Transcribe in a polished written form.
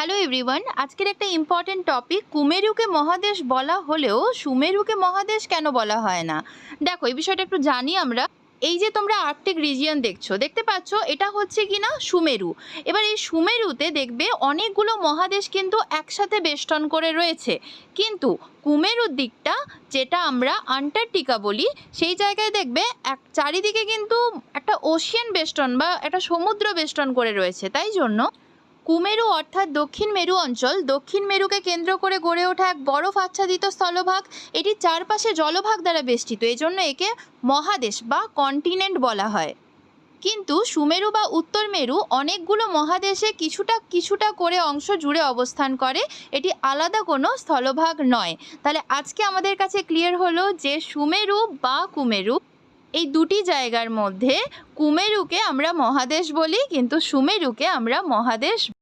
Hello everyone, আজকের একটা important topic. কুমেরুকে মহাদেশ বলা হলেও সুমেরুকে মহাদেশ কেন বলা হয় না? দেখো, এই বিষয়টা একটু জানি আমরা। এই যে তোমরা আর্কটিক রিজিয়ন দেখতে পাচ্ছ, এটা হচ্ছে কি না সুমেরু। এবার এই সুমেরুতে দেখবে অনেকগুলো মহাদেশ কিন্তু একসাথে বেষ্টন করে রয়েছে, কিন্তু কুমেরুর দিকটা, যেটা আমরা আন্টার্কটিকা বলি, সেই জায়গায় দেখবে চারিদিকে কিন্তু একটা ওশিয়ান বেষ্টন বা একটা সমুদ্র বেষ্টন করে রয়েছে। তাই জন্য কুমেরু অর্থাৎ দক্ষিণ মেরু অঞ্চল, দক্ষিণ মেরুকে কেন্দ্র করে গড়ে ওঠা এক বরফ আচ্ছাদিত স্থলভাগ, এটি চারপাশে জলভাগ দ্বারা বেষ্টিত। এজন্য একে মহাদেশ বা কন্টিনেন্ট বলা হয়। কিন্তু সুমেরু বা উত্তর মেরু অনেকগুলো মহাদেশে কিছুটা কিছুটা করে অংশ জুড়ে অবস্থান করে, এটি আলাদা কোনো স্থলভাগ নয়। তাহলে আজকে আমাদের কাছে ক্লিয়ার হলো যে সুমেরু বা কুমেরু, এই দুটি জায়গার মধ্যে কুমেরুকে আমরা মহাদেশ বলি, কিন্তু সুমেরুকে আমরা মহাদেশ